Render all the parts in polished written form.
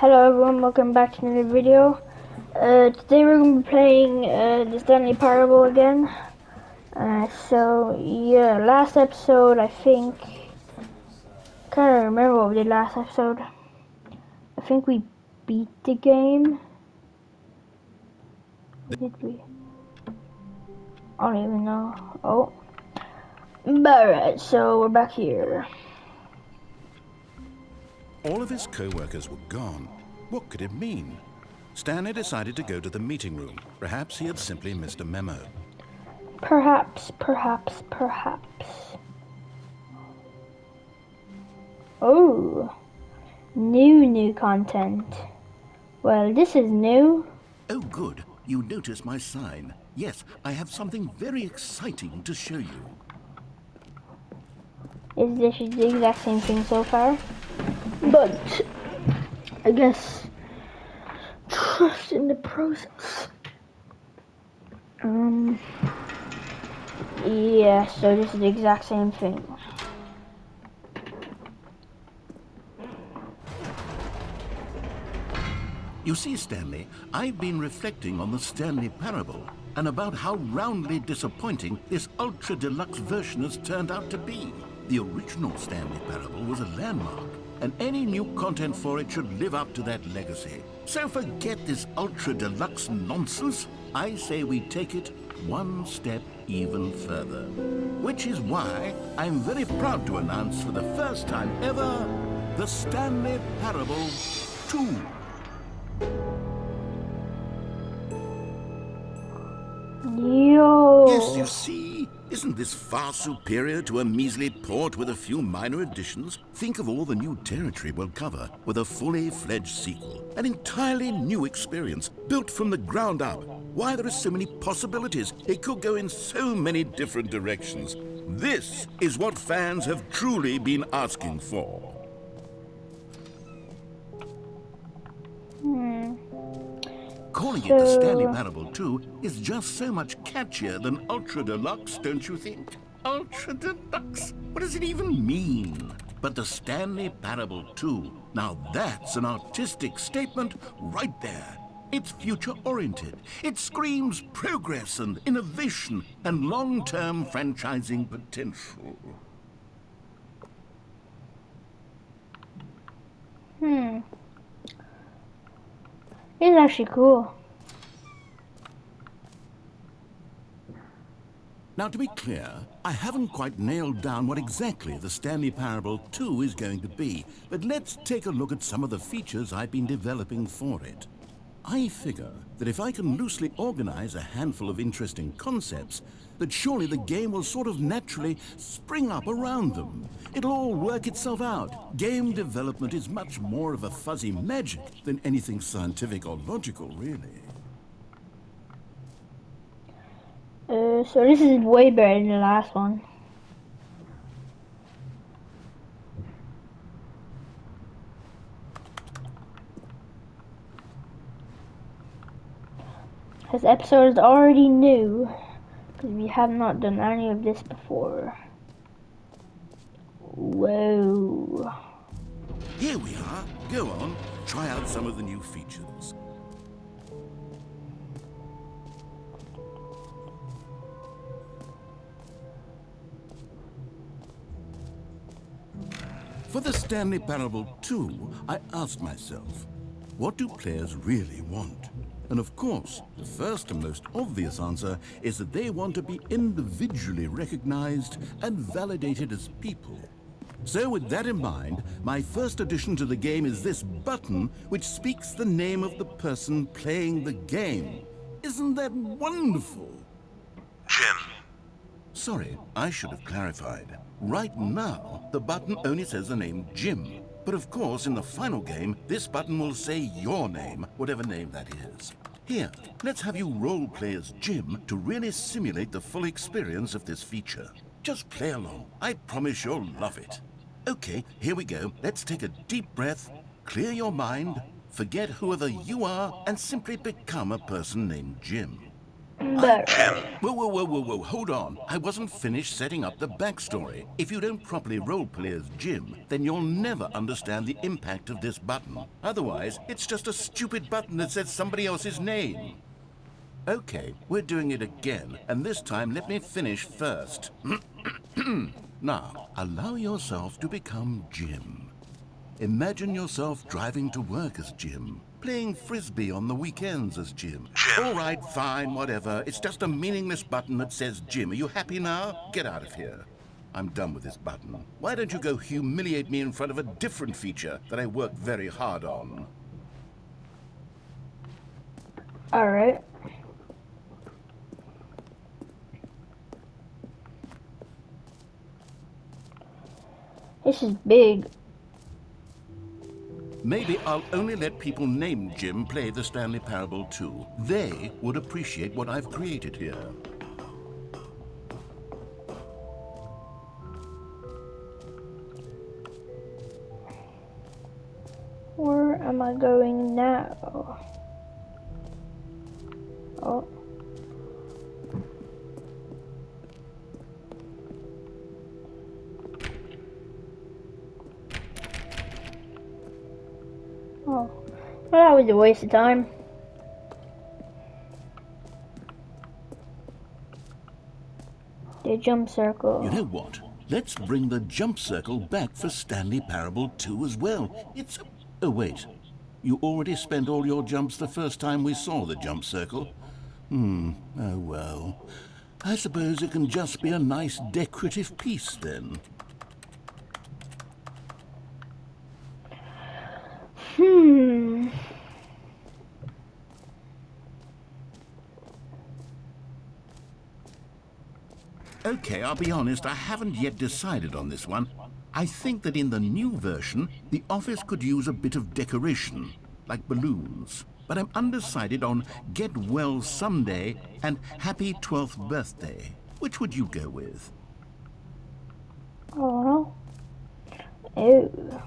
Hello everyone, welcome back to another video. Today we're going to be playing the Stanley Parable again. Last episode I think, can't remember what we did last episode. I think we beat the game. Or did we? I don't even know. Oh. Alright, so we're back here. All of his co-workers were gone. What could it mean? Stanley decided to go to the meeting room. Perhaps he had simply missed a memo. Perhaps. Oh. New content. Well, this is new. Oh, good. You noticed my sign. Yes, I have something very exciting to show you. Is this the exact same thing so far? But I guess trust in the process. Yeah, so this is the exact same thing. You see, Stanley, I've been reflecting on the Stanley Parable and about how roundly disappointing this ultra-deluxe version has turned out to be. The original Stanley Parable was a landmark, and any new content for it should live up to that legacy. So forget this ultra-deluxe nonsense. I say we take it one step even further. Which is why I'm very proud to announce for the first time ever, the Stanley Parable 2. Yo! Yes, you see? Isn't this far superior to a measly port with a few minor additions? Think of all the new territory we'll cover with a fully fledged sequel. An entirely new experience, built from the ground up. Why, there are so many possibilities. It could go in so many different directions. This is what fans have truly been asking for. Calling it the Stanley Parable 2 is just so much catchier than Ultra Deluxe, don't you think? Ultra Deluxe? What does it even mean? But the Stanley Parable 2, now that's an artistic statement right there. It's future-oriented. It screams progress and innovation and long-term franchising potential. It's actually cool. Now, to be clear, I haven't quite nailed down what exactly the Stanley Parable 2 is going to be, but let's take a look at some of the features I've been developing for it. I figure that if I can loosely organize a handful of interesting concepts, that surely the game will sort of naturally spring up around them. It'll all work itself out. Game development is much more of a fuzzy magic than anything scientific or logical, really. So this is way better than the last one. This episode is already new, because we have not done any of this before. Whoa. Here we are. Go on, try out some of the new features. For the Stanley Parable 2, I asked myself, what do players really want? And of course, the first and most obvious answer is that they want to be individually recognized and validated as people. So with that in mind, my first addition to the game is this button which speaks the name of the person playing the game. Isn't that wonderful? Jim. Sorry, I should have clarified. Right now, the button only says the name Jim. But of course, in the final game, this button will say your name, whatever name that is. Here, let's have you role-play as Jim to really simulate the full experience of this feature. Just play along. I promise you'll love it. Okay, here we go. Let's take a deep breath, clear your mind, forget whoever you are, and simply become a person named Jim. But Whoa, whoa, whoa, whoa, whoa, hold on. I wasn't finished setting up the backstory. If you don't properly roleplay as Jim, then you'll never understand the impact of this button. Otherwise, it's just a stupid button that says somebody else's name. Okay, we're doing it again, and this time let me finish first. Now, allow yourself to become Jim. Imagine yourself driving to work as Jim, playing frisbee on the weekends as Jim. All right, fine, whatever. It's just a meaningless button that says Jim. Are you happy now? Get out of here. I'm done with this button. Why don't you go humiliate me in front of a different feature that I worked very hard on? alright. This is big. Maybe I'll only let people named Jim play the Stanley Parable 2. They would appreciate what I've created here. Where am I going now? Oh. Oh. Well, that was a waste of time. The jump circle. You know what? Let's bring the jump circle back for Stanley Parable 2 as well. It's... Oh, wait. You already spent all your jumps the first time we saw the jump circle? Oh well. I suppose it can just be a nice decorative piece then. Okay, I'll be honest, I haven't yet decided on this one. I think that in the new version, the office could use a bit of decoration, like balloons. But I'm undecided on Get Well Someday and Happy 12th Birthday. Which would you go with? Oh. Oh.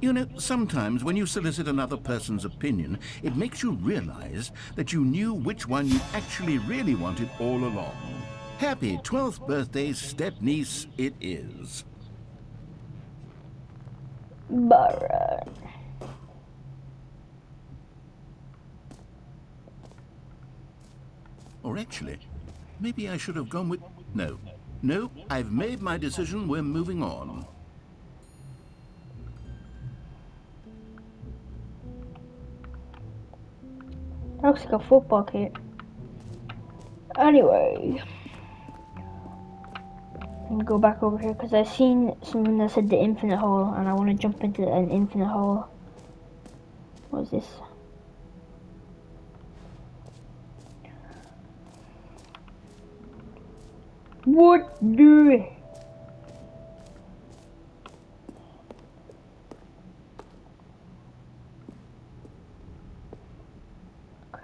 You know, sometimes when you solicit another person's opinion, it makes you realize that you knew which one you actually really wanted all along. Happy 12th birthday, step-niece, it is. But Or actually, maybe I should have gone with... No, I've made my decision, we're moving on. looks like a football kit. Anyway, let me go back over here because I seen something that said the infinite hole, and I want to jump into an infinite hole. What is this? What the?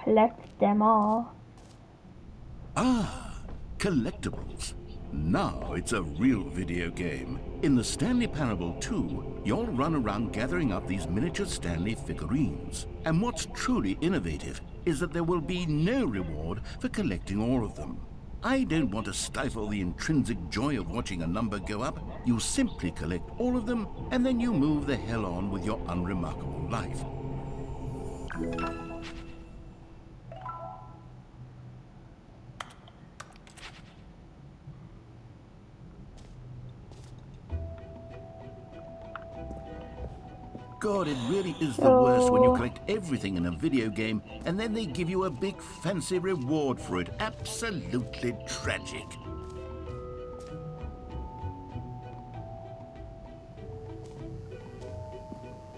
Collect them all. Ah, collectibles. Now it's a real video game. In the Stanley Parable 2, you'll run around gathering up these miniature Stanley figurines. And what's truly innovative is that there will be no reward for collecting all of them. I don't want to stifle the intrinsic joy of watching a number go up. You simply collect all of them, and then you move the hell on with your unremarkable life. God, it really is the worst when you collect everything in a video game and then they give you a big fancy reward for it. Absolutely tragic.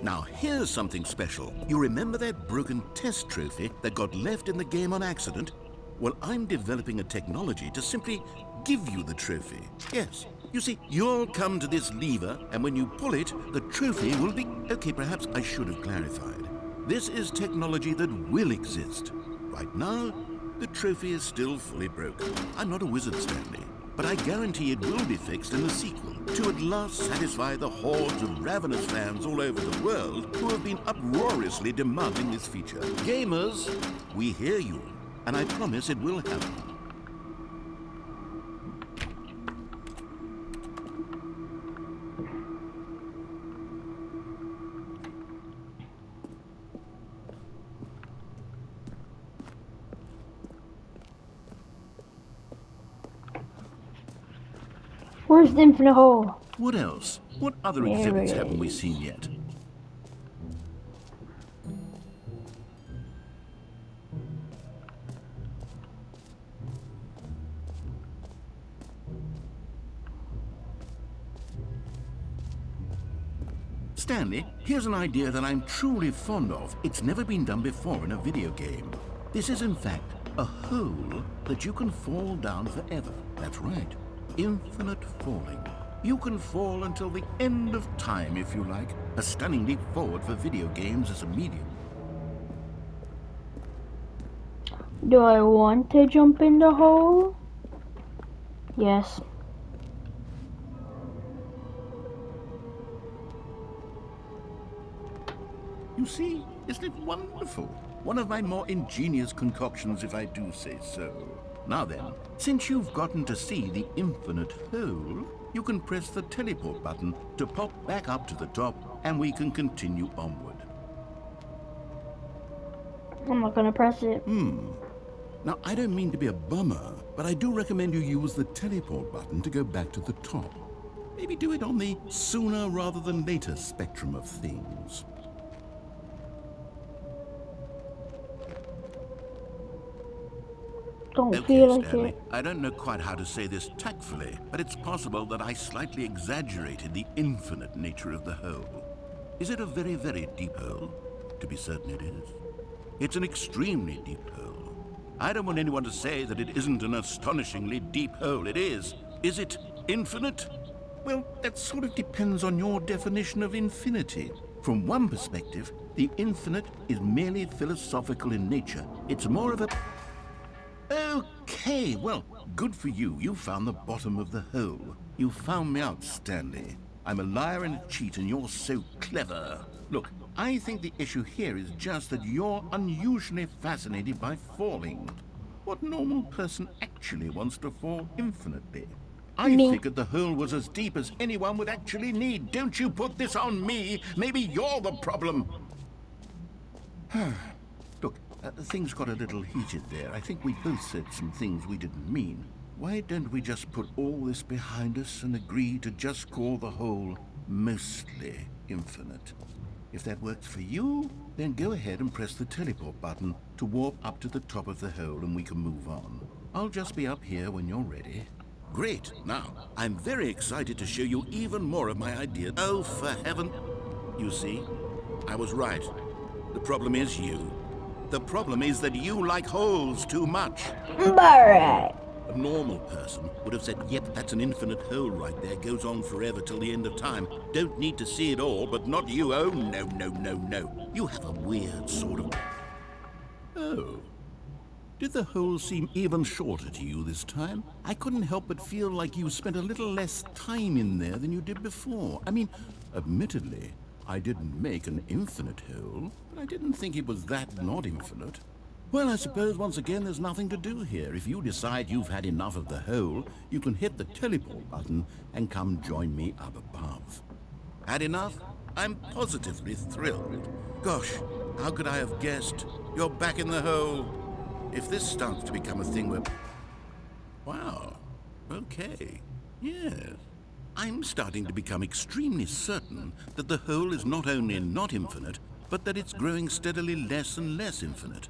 Now here's something special. You remember that broken test trophy that got left in the game on accident? Well, I'm developing a technology to simply give you the trophy. Yes. You see, you'll come to this lever, and when you pull it, the trophy will be... Okay, perhaps I should have clarified. This is technology that will exist. Right now, the trophy is still fully broken. I'm not a wizard, Stanley, but but I guarantee it will be fixed in the sequel to at last satisfy the hordes of ravenous fans all over the world who have been uproariously demanding this feature. Gamers, we hear you, and I promise it will happen. Where's the infinite hole? What else? What other exhibits haven't we seen yet? Stanley, here's an idea that I'm truly fond of. It's never been done before in a video game. This is in fact a hole that you can fall down forever. That's right. Infinite falling. You can fall until the end of time if you like. A stunning leap forward for video games as a medium. Do I want to jump in the hole? Yes. You see, isn't it wonderful? One of my more ingenious concoctions, if I do say so. Now then, since you've gotten to see the infinite hole, you can press the teleport button to pop back up to the top, and we can continue onward. I'm not gonna press it. Now, I don't mean to be a bummer, but I do recommend you use the teleport button to go back to the top. Maybe do it on the sooner rather than later spectrum of things. Don't Okay, feel like Stanley, it. I don't know quite how to say this tactfully, but it's possible that I slightly exaggerated the infinite nature of the hole. Is it a very, very deep hole? To be certain it is. It's an extremely deep hole. I don't want anyone to say that it isn't an astonishingly deep hole. It is. Is it infinite? Well, that sort of depends on your definition of infinity. From one perspective, the infinite is merely philosophical in nature. It's more of a... Okay, well, good for you. You found the bottom of the hole. You found me out, Stanley. I'm a liar and a cheat, and you're so clever. Look, I think the issue here is just that you're unusually fascinated by falling. What normal person actually wants to fall infinitely? I figured the hole was as deep as anyone would actually need. Don't you put this on me. Maybe you're the problem. Look, things got a little heated there. I think we both said some things we didn't mean. Why don't we just put all this behind us and agree to just call the hole mostly infinite? If that works for you, then go ahead and press the teleport button to warp up to the top of the hole and we can move on. I'll just be up here when you're ready. Great. Now, I'm very excited to show you even more of my idea. Oh, for heaven... You see, I was right. The problem is you. The problem is that you like holes too much. Alright. A normal person would have said, yep, that's an infinite hole right there, goes on forever till the end of time. Don't need to see it all, but not you. Oh, no, no, no, no. You have a weird sort of... Oh. Did the hole seem even shorter to you this time? I couldn't help but feel like you spent a little less time in there than you did before. I mean, admittedly, I didn't make an infinite hole, but I didn't think it was that not infinite. Well, I suppose once again there's nothing to do here. If you decide you've had enough of the hole, you can hit the teleport button and come join me up above. Had enough? I'm positively thrilled. Gosh, how could I have guessed? You're back in the hole. If this starts to become a thing where... Wow. Okay. Yes. I'm starting to become extremely certain that the hole is not only not infinite, but that it's growing steadily less and less infinite.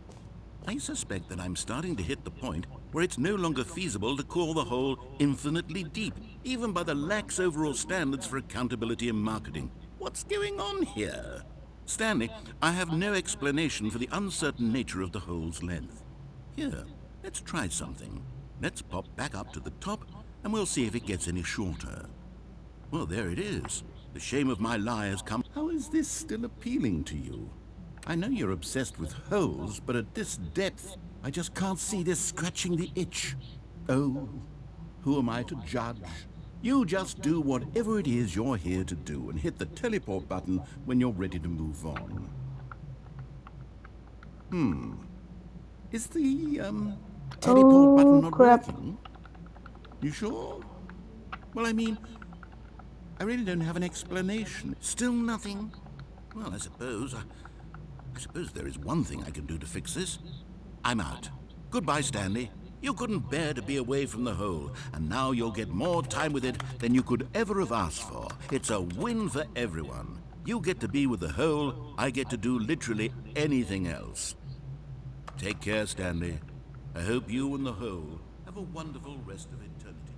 I suspect that I'm starting to hit the point where it's no longer feasible to call the hole infinitely deep, even by the lax overall standards for accountability and marketing. What's going on here? Stanley, I have no explanation for the uncertain nature of the hole's length. Here, let's try something. Let's pop back up to the top, and we'll see if it gets any shorter. Well, there it is. The shame of my lie has come. How is this still appealing to you? I know you're obsessed with holes, but at this depth, I just can't see this scratching the itch. Oh, Who am I to judge? You just do whatever it is you're here to do and hit the teleport button when you're ready to move on. Is the, teleport button not crap. working? You sure? Well, I mean, I really don't have an explanation. Still nothing? Well, I suppose there is one thing I can do to fix this. I'm out. Goodbye, Stanley. You couldn't bear to be away from the hole, and now you'll get more time with it than you could ever have asked for. It's a win for everyone. You get to be with the hole, I get to do literally anything else. Take care, Stanley. I hope you and the hole have a wonderful rest of eternity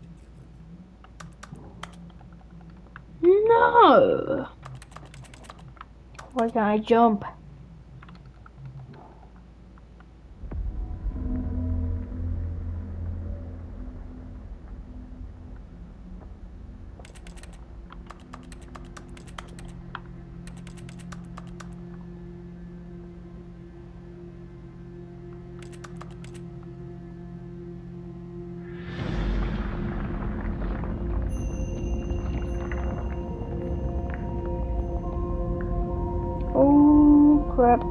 together. No! Why can't I jump? Oh crap.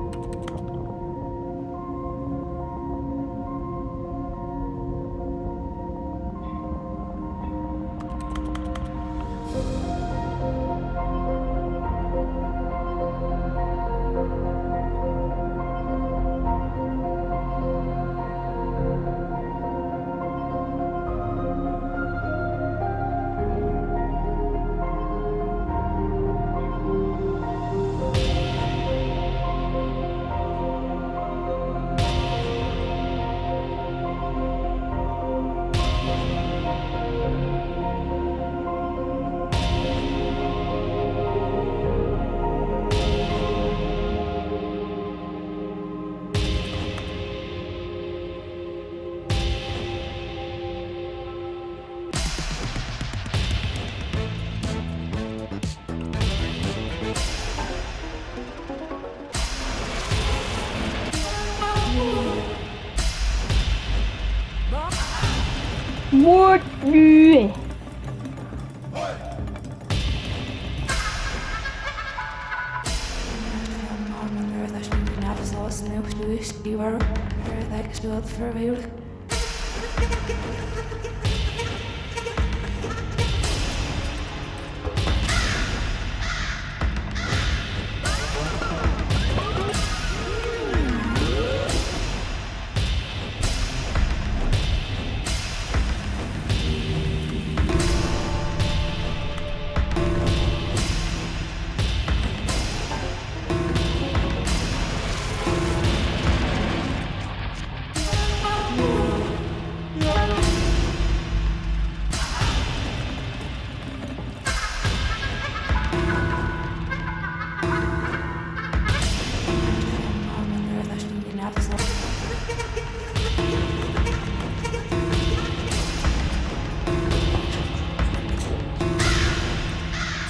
What?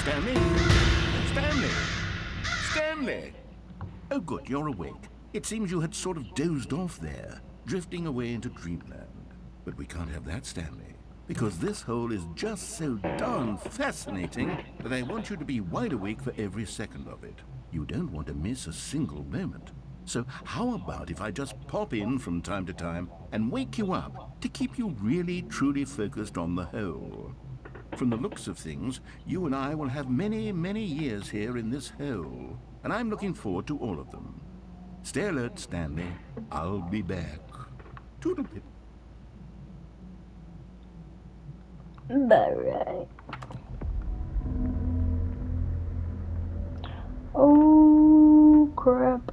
Stanley? Stanley? Stanley! Oh, good, you're awake. It seems you had sort of dozed off there, drifting away into dreamland. But we can't have that, Stanley, because this hole is just so darn fascinating that I want you to be wide awake for every second of it. You don't want to miss a single moment. So how about if I just pop in from time to time and wake you up to keep you really, truly focused on the hole? From the looks of things, you and I will have many, many years here in this hole, and I'm looking forward to all of them. Stay alert, Stanley. I'll be back. Toodle-pip. Alright. Oh crap.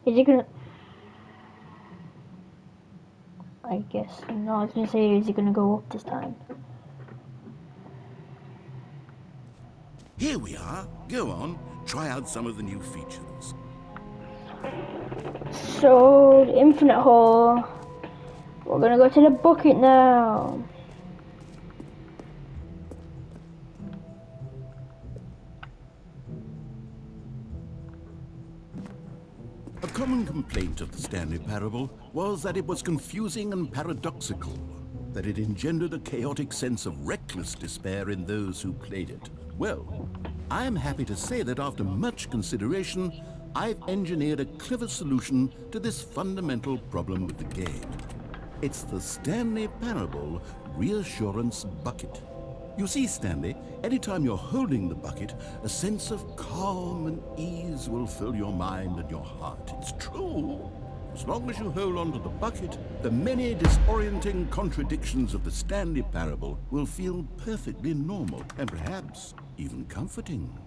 Is it gonna... I guess. No, I was gonna say, is it gonna go up this time? Here we are. Go on. Try out some of the new features. So, the infinite hole. We're gonna go to the bucket now. A common complaint of the Stanley Parable was that it was confusing and paradoxical. that it engendered a chaotic sense of reckless despair in those who played it. Well, I am happy to say that after much consideration, I've engineered a clever solution to this fundamental problem with the game. It's the Stanley Parable Reassurance Bucket. You see, Stanley, anytime you're holding the bucket, a sense of calm and ease will fill your mind and your heart. It's true. As long as you hold on to the bucket, the many disorienting contradictions of the Stanley Parable will feel perfectly normal and perhaps even comforting.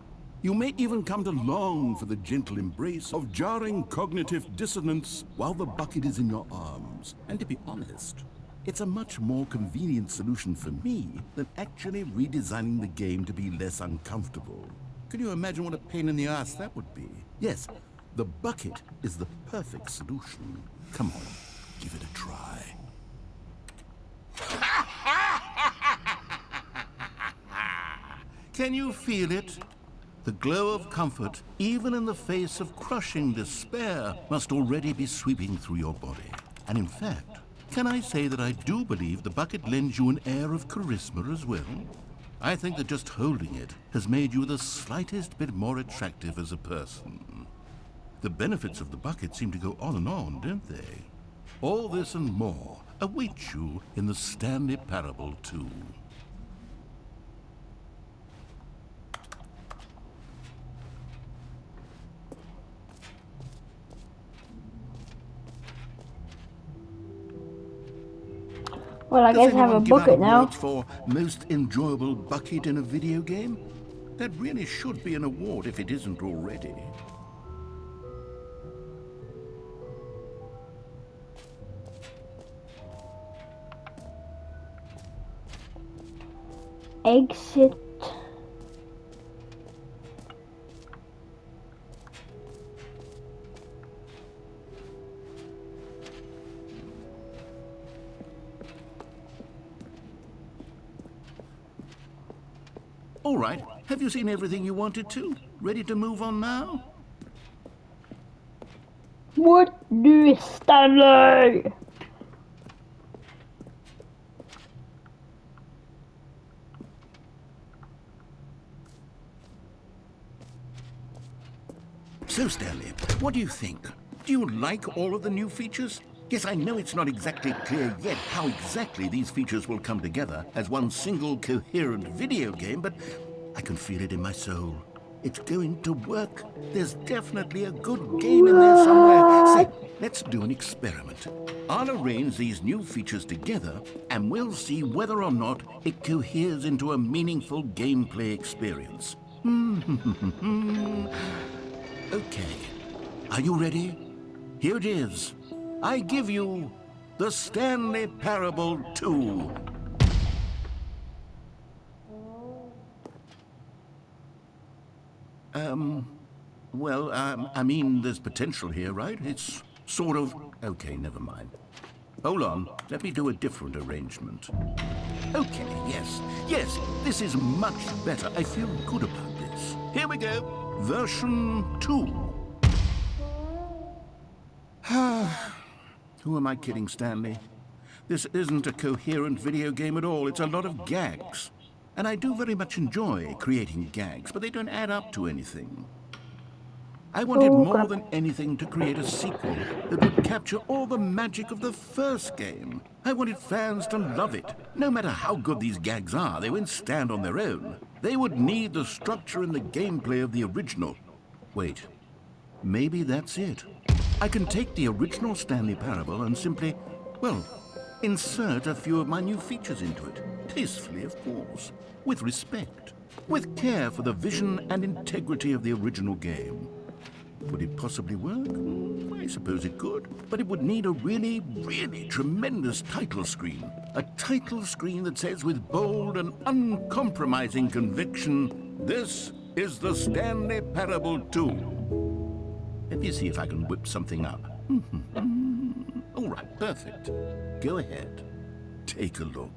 You may even come to long for the gentle embrace of jarring cognitive dissonance while the bucket is in your arms. And to be honest, it's a much more convenient solution for me than actually redesigning the game to be less uncomfortable. Can you imagine what a pain in the ass that would be? Yes, the bucket is the perfect solution. Come on, give it a try. Can you feel it? The glow of comfort, even in the face of crushing despair, must already be sweeping through your body. And in fact, can I say that I do believe the bucket lends you an air of charisma as well? I think that just holding it has made you the slightest bit more attractive as a person. The benefits of the bucket seem to go on and on, don't they? All this and more await you in the Stanley Parable 2. Well, I guess I have a bucket now. Awards for most enjoyable bucket in a video game? That really should be an award if it isn't already. Exit. All right, have you seen everything you wanted to? Ready to move on now? What do Stanley? So, Stanley, what do you think? Do you like all of the new features? Yes, I know it's not exactly clear yet how exactly these features will come together as one single coherent video game, but I can feel it in my soul. It's going to work. There's definitely a good game in there somewhere. Say, let's do an experiment. I'll arrange these new features together, and we'll see whether or not it coheres into a meaningful gameplay experience. Okay, are you ready? Here it is. I give you the Stanley Parable 2. I mean, there's potential here, right? It's sort of... Okay, never mind. Hold on, let me do a different arrangement. Okay, yes, this is much better. I feel good about this. Here we go, version 2. Who am I kidding, Stanley? This isn't a coherent video game at all. It's a lot of gags. And I do very much enjoy creating gags, but they don't add up to anything. I wanted more than anything to create a sequel that would capture all the magic of the first game. I wanted fans to love it. No matter how good these gags are, they won't stand on their own. They would need the structure and the gameplay of the original. Wait, maybe that's it. I can take the original Stanley Parable and simply, well, insert a few of my new features into it. Tastefully, of course. With respect. With care for the vision and integrity of the original game. Would it possibly work? I suppose it could. But it would need a really, really tremendous title screen. A title screen that says with bold and uncompromising conviction, "This is the Stanley Parable 2. Let me see if I can whip something up. All right, perfect. Go ahead. Take a look.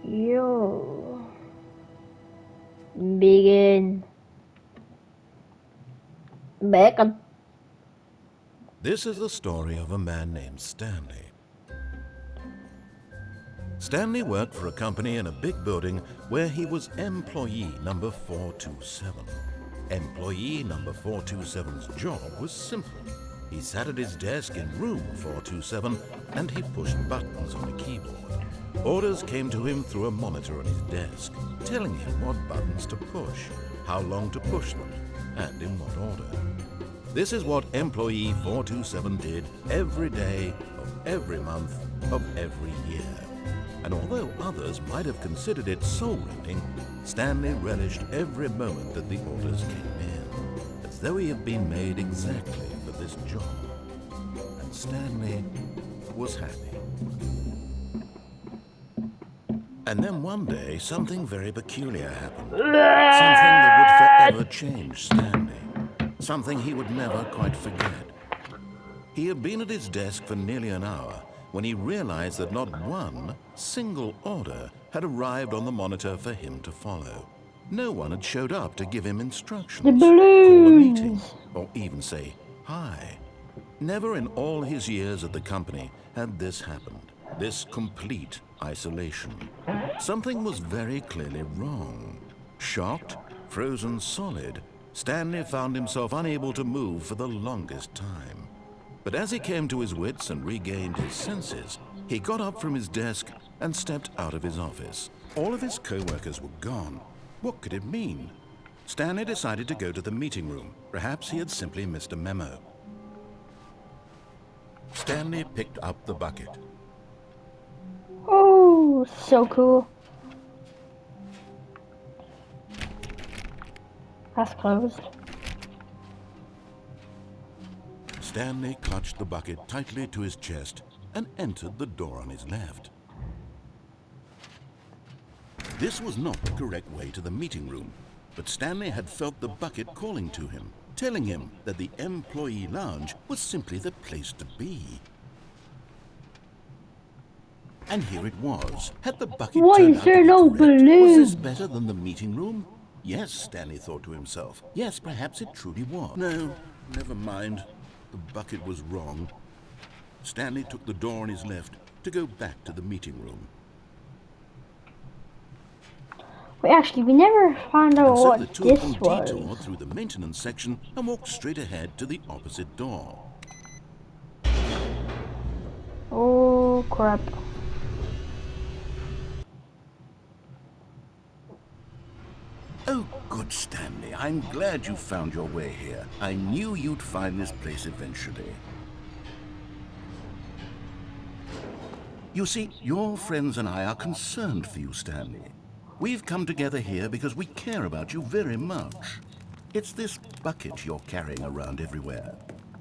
Yo. Begin. Back up. This is the story of a man named Stanley. Stanley worked for a company in a big building where he was employee number 427. Employee number 427's job was simple. He sat at his desk in room 427 and he pushed buttons on a keyboard. Orders came to him through a monitor on his desk, telling him what buttons to push, how long to push them, and in what order. This is what employee 427 did every day of every month of every year. And although others might have considered it soul-rending, Stanley relished every moment that the orders came in, as though he had been made exactly for this job. And Stanley was happy. And then one day, something very peculiar happened. Something that would forever change Stanley. Something he would never quite forget. He had been at his desk for nearly an hour when he realized that not one single order had arrived on the monitor for him to follow. No one had showed up to give him instructions, The call a meeting, balloons. or even say hi. Never in all his years at the company had this happened, this complete isolation. Something was very clearly wrong. Shocked, frozen solid, Stanley found himself unable to move for the longest time. But as he came to his wits and regained his senses, he got up from his desk and stepped out of his office. All of his co-workers were gone. What could it mean? Stanley decided to go to the meeting room. Perhaps he had simply missed a memo. Stanley picked up the bucket. Oh, so cool. That's closed. Stanley clutched the bucket tightly to his chest and entered the door on his left. This was not the correct way to the meeting room, but Stanley had felt the bucket calling to him, telling him that the employee lounge was simply the place to be. And here it was. Had the bucket Why turned is out there to be no correct? Was this balloons? better than the meeting room? Yes, Stanley thought to himself. Yes, perhaps it truly was. No, never mind. The bucket was wrong. Stanley took the door on his left to go back to the meeting room. Wait, actually, we never found out And so the what two of them this was. detoured through the maintenance section and walked straight ahead to the opposite door. Oh, crap. Oh, good, Stanley. I'm glad you found your way here. I knew you'd find this place eventually. You see, your friends and I are concerned for you, Stanley. We've come together here because we care about you very much. It's this bucket you're carrying around everywhere.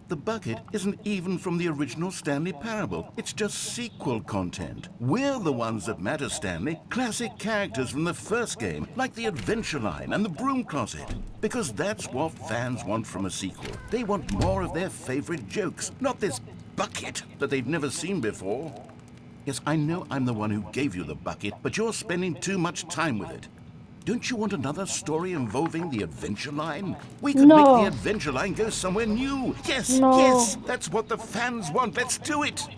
The bucket isn't even from the original Stanley Parable. It's just sequel content. We're the ones that matter, Stanley. Classic characters from the first game, like the Adventure Line and the Broom Closet. Because that's what fans want from a sequel. They want more of their favorite jokes, not this bucket that they've never seen before. Yes, I know I'm the one who gave you the bucket, but you're spending too much time with it. Don't you want another story involving the Adventure Line? We could make No. the Adventure Line go somewhere new. Yes, No. yes, that's what the fans want. Let's do it.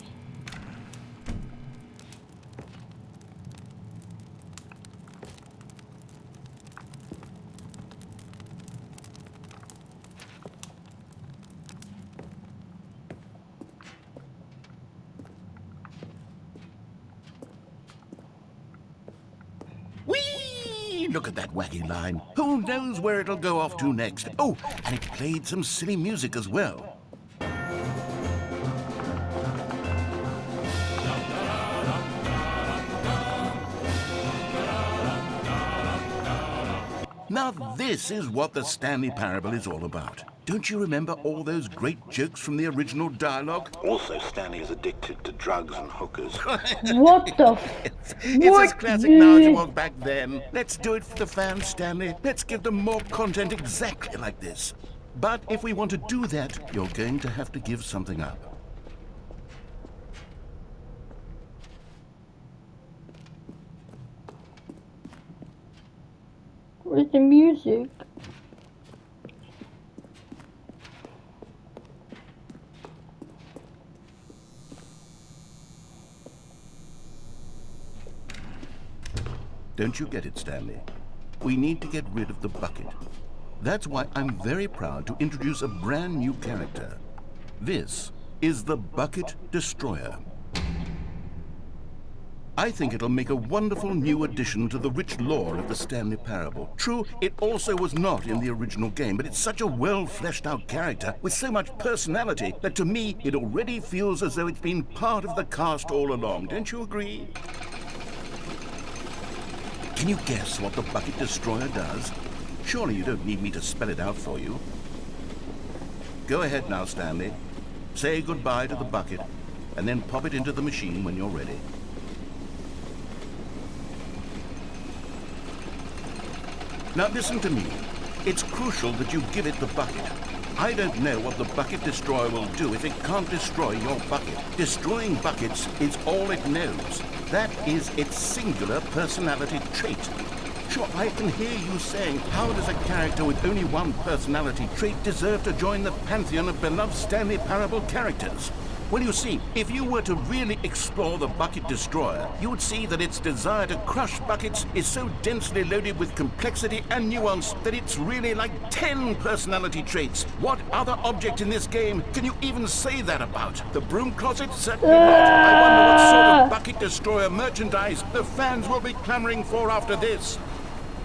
Whee! Look at that wacky line. Who knows where it'll go off to next? Oh, and it played some silly music as well. Now this is what the Stanley Parable is all about. Don't you remember all those great jokes from the original dialogue? Also, Stanley is addicted to drugs and hookers. What the It's as classic now as it was back then. Let's do it for the fans, Stanley. Let's give them more content exactly like this. But if we want to do that, you're going to have to give something up. Where's the music? Don't you get it, Stanley? We need to get rid of the bucket. That's why I'm very proud to introduce a brand new character. This is the Bucket Destroyer. I think it'll make a wonderful new addition to the rich lore of the Stanley Parable. True, it also was not in the original game, but it's such a well-fleshed-out character with so much personality that to me, it already feels as though it's been part of the cast all along. Don't you agree? Can you guess what the Bucket Destroyer does? Surely you don't need me to spell it out for you. Go ahead now, Stanley. Say goodbye to the bucket, and then pop it into the machine when you're ready. Now listen to me. It's crucial that you give it the bucket. I don't know what the Bucket Destroyer will do if it can't destroy your bucket. Destroying buckets is all it knows. That is its singular personality trait. Sure, I can hear you saying, how does a character with only one personality trait deserve to join the pantheon of beloved Stanley Parable characters? Well, you see, if you were to really explore the Bucket Destroyer, you would see that its desire to crush buckets is so densely loaded with complexity and nuance that it's really like 10 personality traits. What other object in this game can you even say that about? The broom closet? Certainly not. I wonder what sort of Bucket Destroyer merchandise the fans will be clamoring for after this.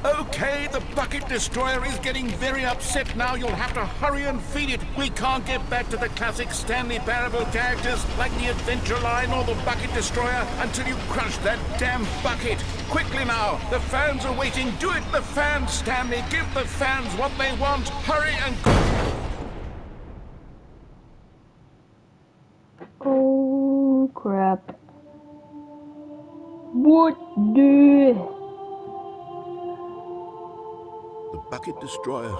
Okay, the Bucket Destroyer is getting very upset now. You'll have to hurry and feed it. We can't get back to the classic Stanley Parable characters like the Adventure Line or the Bucket Destroyer until you crush that damn bucket. Quickly now, the fans are waiting. Do it, the fans, Stanley. Give the fans what they want. Hurry and... Oh, crap. What the... The Bucket Destroyer,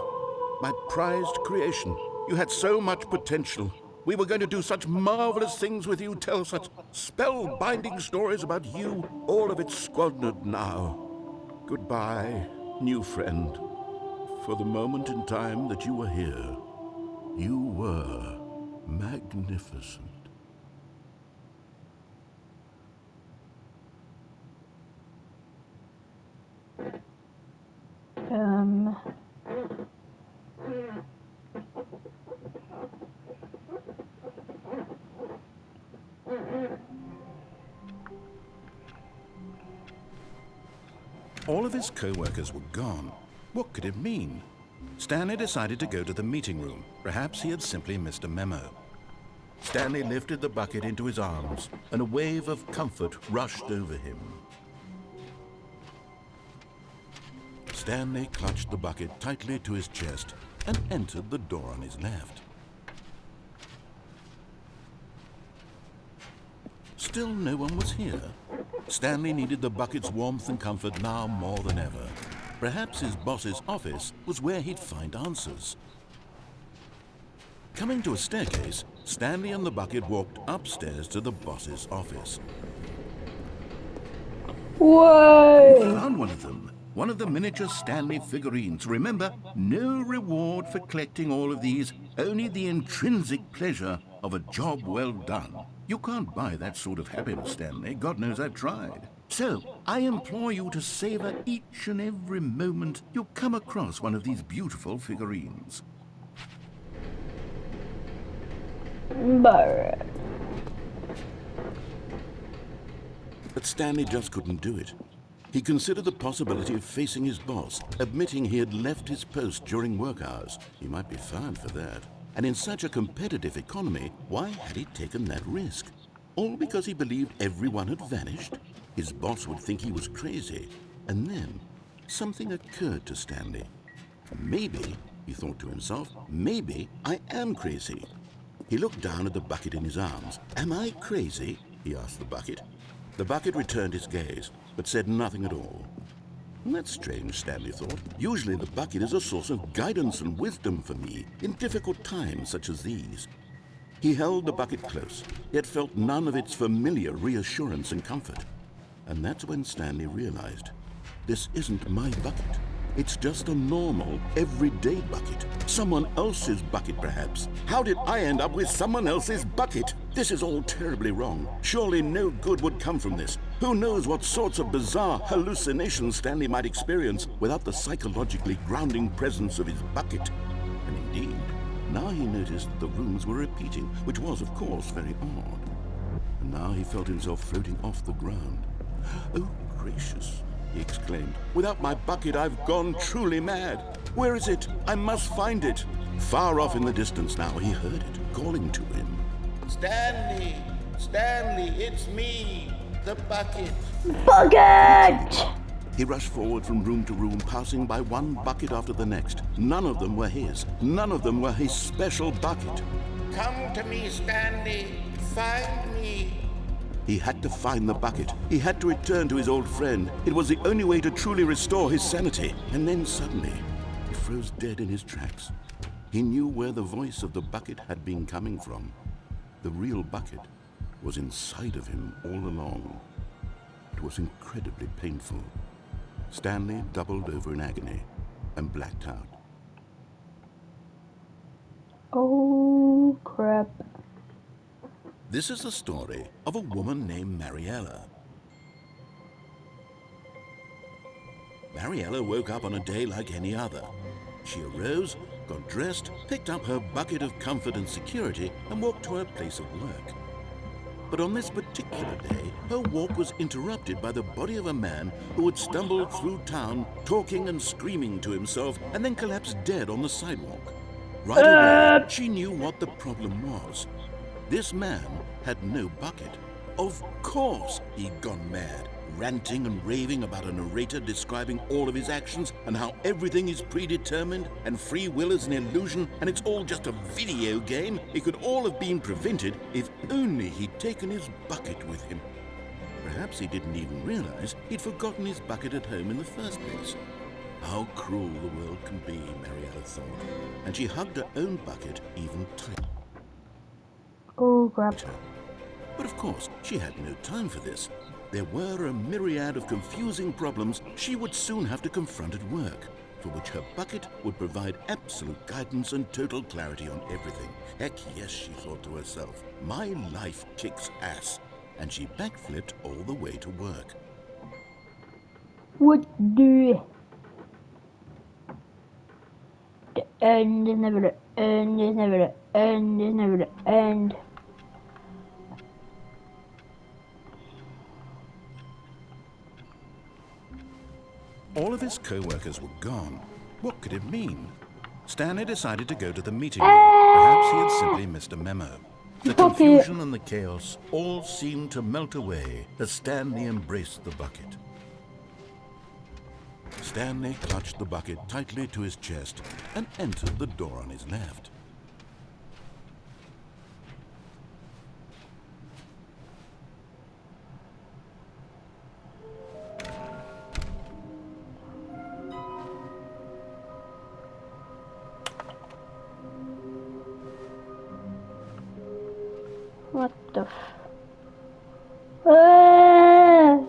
my prized creation. You had so much potential. We were going to do such marvelous things with you, tell such spellbinding stories about you. All of it squandered now. Goodbye, new friend. For the moment in time that you were here, you were magnificent. All of his co-workers were gone. What could it mean? Stanley decided to go to the meeting room. Perhaps he had simply missed a memo. Stanley lifted the bucket into his arms, and a wave of comfort rushed over him. Stanley clutched the bucket tightly to his chest and entered the door on his left. Still no one was here. Stanley needed the bucket's warmth and comfort now more than ever. Perhaps his boss's office was where he'd find answers. Coming to a staircase, Stanley and the bucket walked upstairs to the boss's office. Whoa! He found one of them. One of the miniature Stanley figurines. Remember, no reward for collecting all of these, only the intrinsic pleasure of a job well done. You can't buy that sort of happiness, Stanley. God knows I've tried. So, I implore you to savor each and every moment you come across one of these beautiful figurines. But Stanley just couldn't do it. He considered the possibility of facing his boss, admitting he had left his post during work hours. He might be fired for that. And in such a competitive economy, why had he taken that risk? All because he believed everyone had vanished? His boss would think he was crazy. And then, something occurred to Stanley. Maybe, he thought to himself, maybe I am crazy. He looked down at the bucket in his arms. Am I crazy? He asked the bucket. The bucket returned his gaze, but said nothing at all. That's strange, Stanley thought. Usually the bucket is a source of guidance and wisdom for me in difficult times such as these. He held the bucket close, yet felt none of its familiar reassurance and comfort. And that's when Stanley realized, this isn't my bucket. It's just a normal, everyday bucket. Someone else's bucket, perhaps. How did I end up with someone else's bucket? This is all terribly wrong. Surely no good would come from this. Who knows what sorts of bizarre hallucinations Stanley might experience without the psychologically grounding presence of his bucket. And indeed, now he noticed that the rooms were repeating, which was, of course, very odd. And now he felt himself floating off the ground. "Oh, gracious," he exclaimed. "Without my bucket, I've gone truly mad. Where is it? I must find it." Far off in the distance now, he heard it, calling to him. Stanley! Stanley, it's me! The bucket! Bucket! He rushed forward from room to room, passing by one bucket after the next. None of them were his. None of them were his special bucket. Come to me, Stanley! Find me! He had to find the bucket. He had to return to his old friend. It was the only way to truly restore his sanity. And then suddenly, he froze dead in his tracks. He knew where the voice of the bucket had been coming from. The real bucket was inside of him all along. It was incredibly painful. Stanley doubled over in agony and blacked out. Oh, crap. This is the story of a woman named Mariella. Mariella woke up on a day like any other. She arose, got dressed, picked up her bucket of comfort and security, and walked to her place of work. But on this particular day, her walk was interrupted by the body of a man who had stumbled through town, talking and screaming to himself, and then collapsed dead on the sidewalk. Right away, she knew what the problem was. This man had no bucket. Of course he'd gone mad, ranting and raving about a narrator describing all of his actions and how everything is predetermined and free will is an illusion and it's all just a video game. It could all have been prevented if only he'd taken his bucket with him. Perhaps he didn't even realize he'd forgotten his bucket at home in the first place. How cruel the world can be, Mariella thought, and she hugged her own bucket even tighter. Oh, crap. But of course, she had no time for this. There were a myriad of confusing problems she would soon have to confront at work, for which her bucket would provide absolute guidance and total clarity on everything. Heck yes, she thought to herself, my life kicks ass. And she backflipped all the way to work. What do? The end is never the end is never the end is never the end. All of his co-workers were gone. What could it mean? Stanley decided to go to the meeting room. Perhaps he had simply missed a memo. The confusion and the chaos all seemed to melt away as Stanley embraced the bucket. Stanley clutched the bucket tightly to his chest and entered the door on his left. What the f... Ah!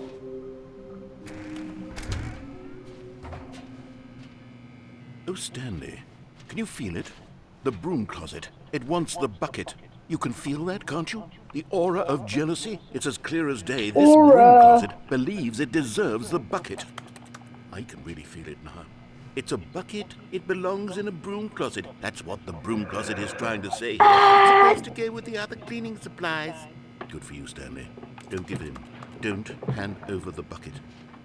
Oh, Stanley, can you feel it? The broom closet. It wants the bucket. You can feel that, can't you? The aura of jealousy. It's as clear as day. This broom closet believes it deserves the bucket. I can really feel it now. It's a bucket. It belongs in a broom closet. That's what the broom closet is trying to say here. It's supposed to go with the other cleaning supplies. Good for you, Stanley. Don't give in. Don't hand over the bucket.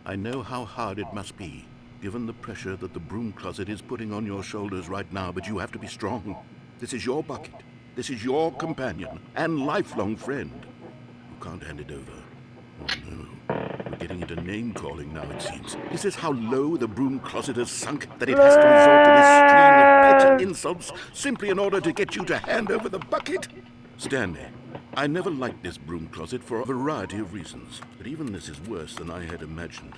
I know how hard it must be, given the pressure that the broom closet is putting on your shoulders right now, but you have to be strong. This is your bucket. This is your companion and lifelong friend. You can't hand it over. Oh, no. We're getting into name-calling now, it seems. Is this how low the broom closet has sunk, that it has to resort to this stream of petty insults simply in order to get you to hand over the bucket? Stanley, I never liked this broom closet for a variety of reasons, but even this is worse than I had imagined.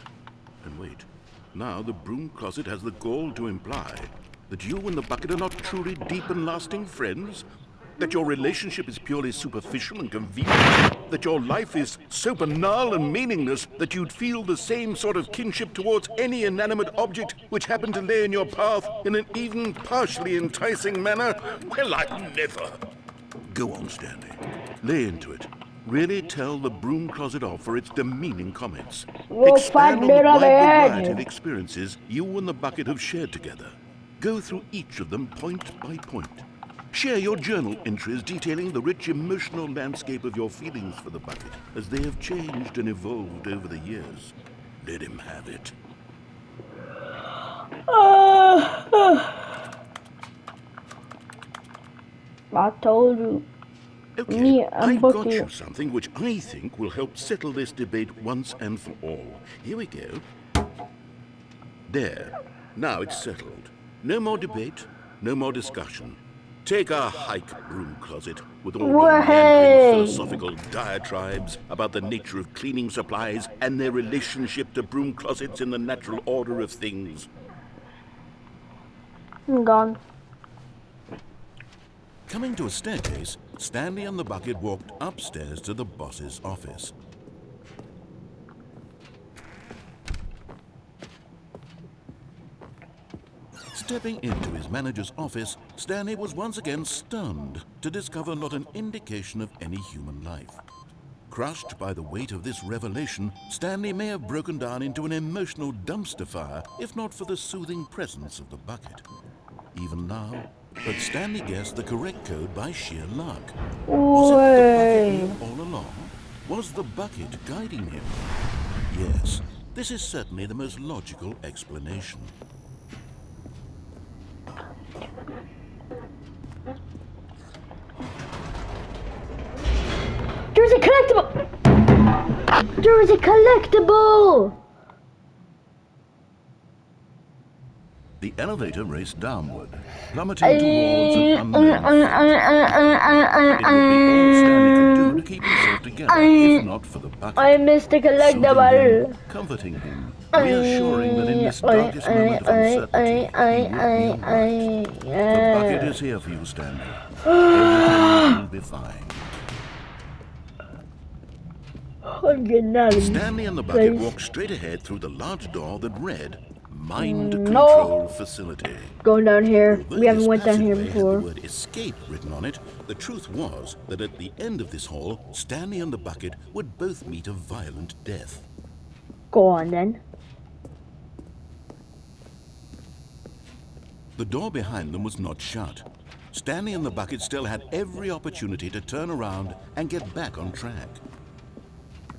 And wait, now the broom closet has the gall to imply that you and the bucket are not truly deep and lasting friends? That your relationship is purely superficial and convenient? That your life is so banal and meaningless that you'd feel the same sort of kinship towards any inanimate object which happened to lay in your path in an even partially enticing manner? Well, I'd never. Go on, Stanley. Lay into it. Really tell the broom closet off for its demeaning comments. Go Expand find on the another wide variety of head. experiences you and the bucket have shared together. Go through each of them point by point. Share your journal entries detailing the rich emotional landscape of your feelings for the bucket as they have changed and evolved over the years. Let him have it. I told you. Okay, Me and I've got you Bucky. something which I think will help settle this debate once and for all. Here we go. There. Now it's settled. No more debate, no more discussion. Take a hike, broom closet, with all your meandering Way. philosophical diatribes about the nature of cleaning supplies and their relationship to broom closets in the natural order of things. I'm gone. Coming to a staircase, Stanley and the bucket walked upstairs to the boss's office. Stepping into his manager's office, Stanley was once again stunned to discover not an indication of any human life. Crushed by the weight of this revelation, Stanley may have broken down into an emotional dumpster fire if not for the soothing presence of the bucket. Even now, but Stanley guessed the correct code by sheer luck. Was it the bucket Way. knew all along? Was the bucket guiding him? Yes, this is certainly the most logical explanation. There's a collectible. There is a collectible. The elevator raced downward, plummeting towards an unknown fate. It would be all Stanley could do to keep himself together, if not for the bucket. I missed the Soothing him, collectible. comforting him, reassuring that in this darkest moment of uncertainty, he would be all right. The bucket is here for you, Stanley. Everything will be fine. I'm getting out of this Stanley and the bucket place. walked straight ahead through the large door that read, Mind No. Control Facility. Going down here. Although We haven't this went down here passageway had the before. word escape written on it, the truth was that at the end of this hall, Stanley and the bucket would both meet a violent death. Go on then. The door behind them was not shut. Stanley and the bucket still had every opportunity to turn around and get back on track.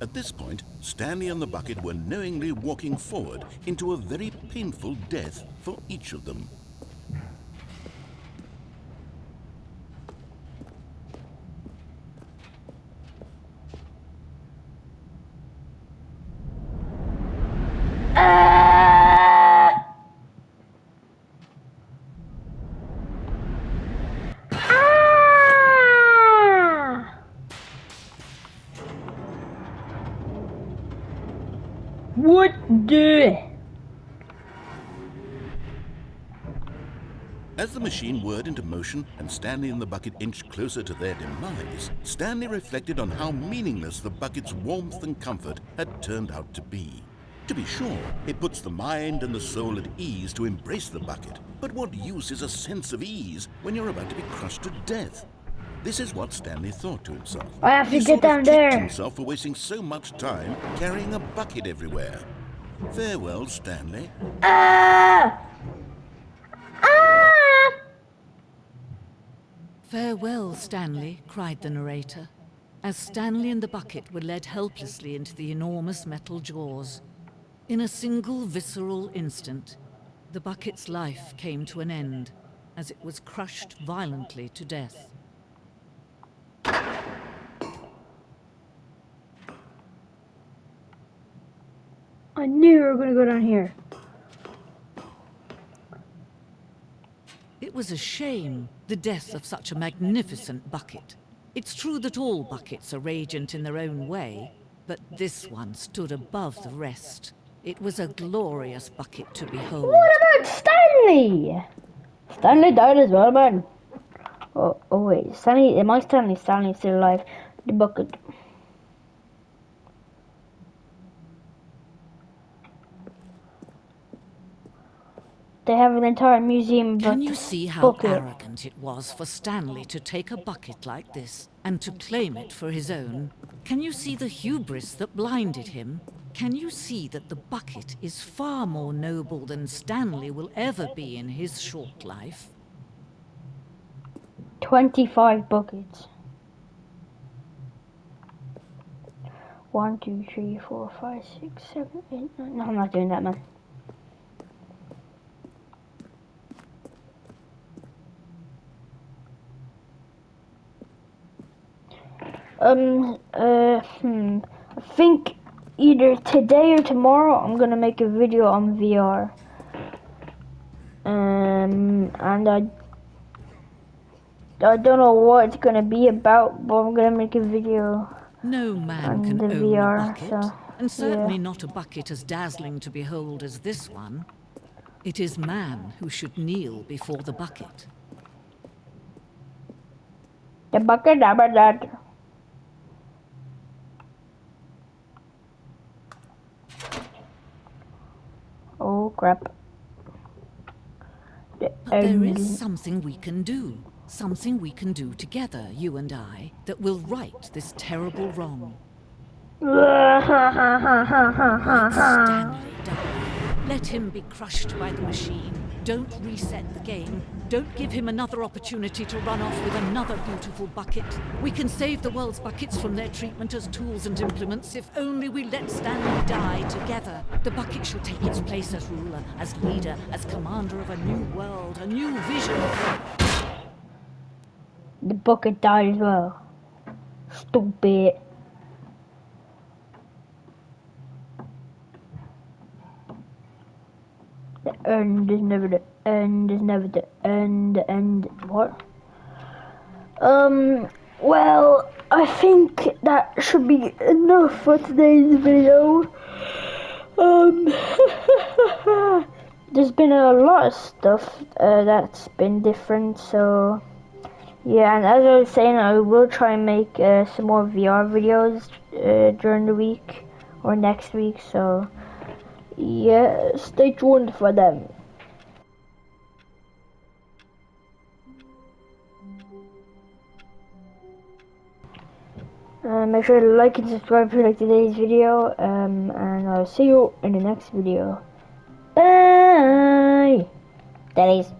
At this point, Stanley and the bucket were knowingly walking forward into a very painful death for each of them. What the? As the machine whirred into motion and Stanley and the bucket inched closer to their demise, Stanley reflected on how meaningless the bucket's warmth and comfort had turned out to be. To be sure, it puts the mind and the soul at ease to embrace the bucket, but what use is a sense of ease when you're about to be crushed to death? This is what Stanley thought to himself. I have to He get sort of down kicked there. himself for wasting so much time carrying a bucket everywhere. Farewell, Stanley. Farewell, Stanley, cried the narrator, as Stanley and the bucket were led helplessly into the enormous metal jaws. In a single visceral instant, the bucket's life came to an end as it was crushed violently to death. I knew you were gonna go down here. It was a shame, the death of such a magnificent bucket. It's true that all buckets are radiant in their own way, but this one stood above the rest. It was a glorious bucket to behold. What about Stanley? Stanley died as well, man. Oh wait, Stanley, am I Stanley? Stanley's still alive. The bucket. They have an entire museum about Can you this see how bucket. arrogant it was for Stanley to take a bucket like this and to claim it for his own? Can you see the hubris that blinded him? Can you see that the bucket is far more noble than Stanley will ever be in his short life? 25 buckets. 1, 2, 3, 4, 5, 6, 7, 8, 9. No, I'm not doing that, man. I think either today or tomorrow I'm gonna make a video on VR. And I don't know what it's gonna be about, but I'm gonna make a video No man on can the own a VR, bucket, so and certainly yeah. not a bucket as dazzling to behold as this one. It is man who should kneel before the bucket. The bucket about that. Oh crap. But there is something we can do. Something we can do together, you and I, that will right this terrible wrong. Let Stanley die. Let him be crushed by the machine. Don't reset the game. Don't give him another opportunity to run off with another beautiful bucket. We can save the world's buckets from their treatment as tools and implements if only we let Stanley die together. The bucket shall take its place as ruler, as leader, as commander of a new world, a new vision. The bucket died as well. Stupid. The end is never the end is never the end. The end. What? Well, I think that should be enough for today's video. There's been a lot of stuff that's been different, so yeah. And as I was saying, I will try and make some more VR videos during the week or next week. So yeah, stay tuned for them. Make sure to like and subscribe if you like today's video, and I'll see you in the next video. Bye! That is.